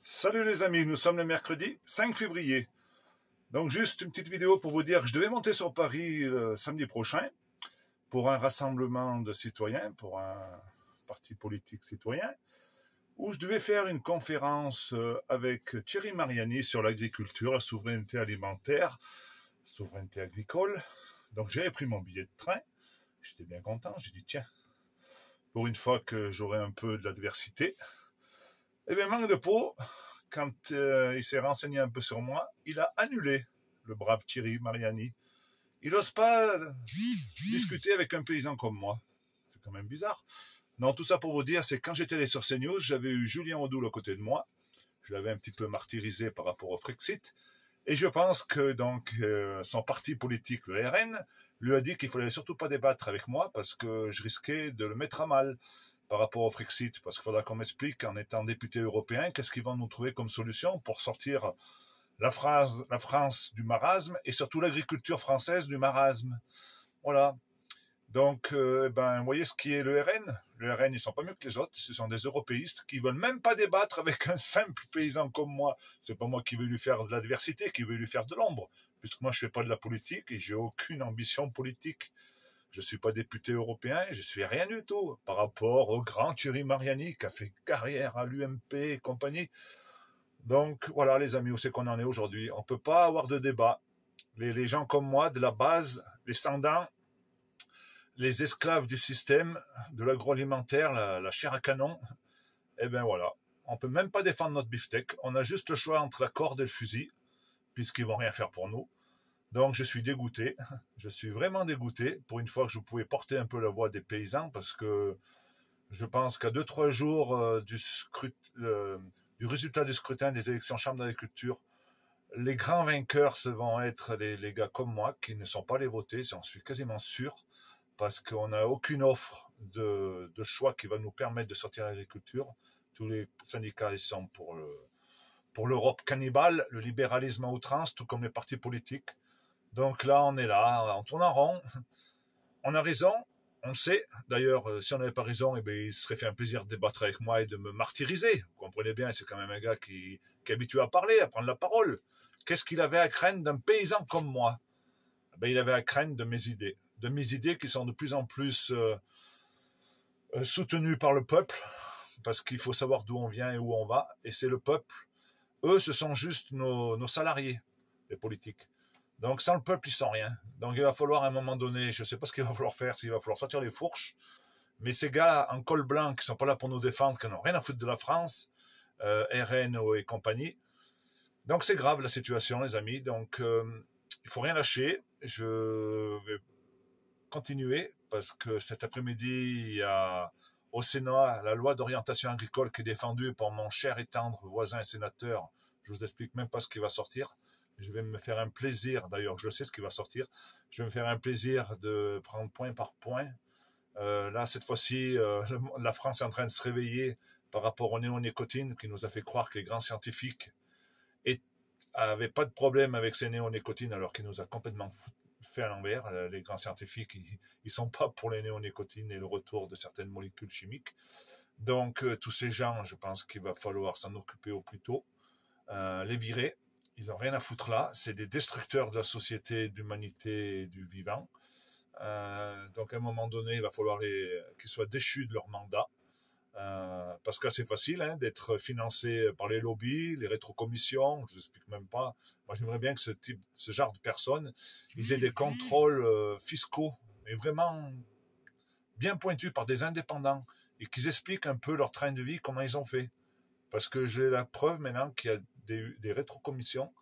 Salut les amis, nous sommes le mercredi 5 février. Donc juste une petite vidéo pour vous dire que je devais monter sur Paris le samedi prochain pour un rassemblement de citoyens, pour un parti politique citoyen, où je devais faire une conférence avec Thierry Mariani sur l'agriculture, la souveraineté alimentaire, souveraineté agricole. Donc j'avais pris mon billet de train, j'étais bien content, j'ai dit tiens, pour une fois que j'aurai un peu de l'adversité. Eh bien, manque de peau, quand il s'est renseigné un peu sur moi, il a annulé le brave Thierry Mariani. Il n'ose pas discuter avec un paysan comme moi. C'est quand même bizarre. Non, tout ça pour vous dire, c'est que quand j'étais allé sur CNews, j'avais eu Julien Audoul à côté de moi. Je l'avais un petit peu martyrisé par rapport au Frexit. Et je pense que donc son parti politique, le RN, lui a dit qu'il ne fallait surtout pas débattre avec moi parce que je risquais de le mettre à mal par rapport au Frexit, parce qu'il faudra qu'on m'explique, en étant député européen, qu'est-ce qu'ils vont nous trouver comme solution pour sortir la France du marasme et surtout l'agriculture française du marasme. Voilà. Donc, vous voyez ce qui est le RN. Le RN, ils sont pas mieux que les autres. Ce sont des européistes qui veulent même pas débattre avec un simple paysan comme moi. C'est pas moi qui veux lui faire de l'adversité, qui veux lui faire de l'ombre, puisque moi je fais pas de la politique et j'ai aucune ambition politique. Je suis pas député européen, je suis rien du tout par rapport au grand Thierry Mariani qui a fait carrière à l'UMP et compagnie. Donc voilà les amis, où c'est qu'on en est aujourd'hui. On peut pas avoir de débat. Les gens comme moi, de la base, les sans-dents, les esclaves du système, de l'agroalimentaire, la chair à canon, eh ben voilà. On peut même pas défendre notre beefsteak. On a juste le choix entre la corde et le fusil, puisqu'ils vont rien faire pour nous. Donc je suis dégoûté, je suis vraiment dégoûté, pour une fois que je pouvais porter un peu la voix des paysans, parce que je pense qu'à 2-3 jours du résultat du scrutin des élections Chambre d'agriculture, les grands vainqueurs vont être les gars comme moi, qui ne sont pas allés voter, j'en suis quasiment sûr, parce qu'on n'a aucune offre de choix qui va nous permettre de sortir de l'agriculture. Tous les syndicats ils sont pour l'Europe cannibale, le libéralisme à outrance, tout comme les partis politiques. Donc là, on est là, on tourne en rond. On a raison, on sait. D'ailleurs, si on n'avait pas raison, eh bien, il serait fait un plaisir de débattre avec moi et de me martyriser. Vous comprenez bien, c'est quand même un gars qui est habitué à parler, à prendre la parole. Qu'est-ce qu'il avait à craindre d'un paysan comme moi? Il avait à craindre de mes idées qui sont de plus en plus soutenues par le peuple, parce qu'il faut savoir d'où on vient et où on va. Et c'est le peuple. Eux, ce sont juste nos salariés, les politiques. Donc sans le peuple, ils sont rien. Donc il va falloir à un moment donné, je ne sais pas ce qu'il va falloir faire, s'il va falloir sortir les fourches, mais ces gars en col blanc qui sont pas là pour nous défendre, qui n'ont rien à foutre de la France, RN et compagnie. Donc c'est grave la situation, les amis. Donc il faut rien lâcher. Je vais continuer parce que cet après-midi, il y a au Sénat la loi d'orientation agricole qui est défendue par mon cher et tendre voisin sénateur. Je vous explique même pas ce qui va sortir. Je vais me faire un plaisir, d'ailleurs je sais ce qui va sortir, je vais me faire un plaisir de prendre point par point. Là, cette fois-ci, la France est en train de se réveiller par rapport aux néonicotines qui nous a fait croire que les grands scientifiques n'avaient pas de problème avec ces néonicotines alors qu'ils nous a complètement fait à l'envers. Les grands scientifiques, ils sont pas pour les néonicotines et le retour de certaines molécules chimiques. Donc, tous ces gens, je pense qu'il va falloir s'en occuper au plus tôt, les virer. Ils n'ont rien à foutre là. C'est des destructeurs de la société, de l'humanité et du vivant. Donc à un moment donné, il va falloir qu'ils soient déchus de leur mandat. Parce que c'est facile d'être financé par les lobbies, les rétrocommissions, je vous explique même pas. Moi j'aimerais bien que ce genre de personnes, ils aient des contrôles fiscaux, mais vraiment bien pointus par des indépendants, et qu'ils expliquent un peu leur train de vie, comment ils ont fait. Parce que j'ai la preuve maintenant qu'il y a des rétrocommissions.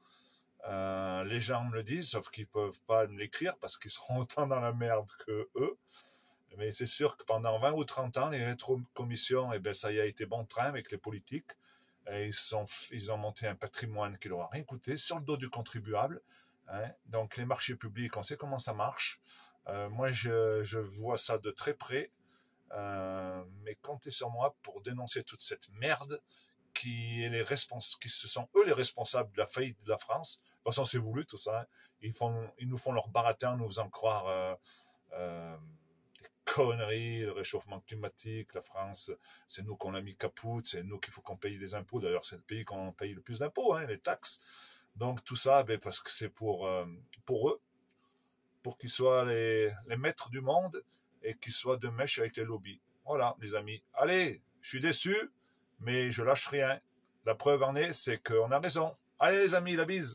Les gens me le disent, sauf qu'ils peuvent pas me l'écrire parce qu'ils seront autant dans la merde que eux. Mais c'est sûr que pendant 20 ou 30 ans, les rétrocommissions, ça y a été bon train avec les politiques. Et ils ont monté un patrimoine qui leur a rien coûté sur le dos du contribuable. Donc les marchés publics, on sait comment ça marche. Moi, je vois ça de très près. Mais comptez sur moi pour dénoncer toute cette merde qui se sont eux les responsables de la faillite de la France. De toute façon, c'est voulu tout ça. Ils nous font leur baratin en nous faisant croire des conneries, le réchauffement climatique, la France, c'est nous qu'on a mis capoute, c'est nous qu'il faut qu'on paye des impôts. D'ailleurs, c'est le pays qu'on paye le plus d'impôts, hein, les taxes. Donc tout ça, ben, parce que c'est pour eux, pour qu'ils soient les maîtres du monde et qu'ils soient de mèche avec les lobbies. Voilà, les amis. Allez, je suis déçu, mais je lâche rien. La preuve en est, c'est qu'on a raison. Allez les amis, la bise.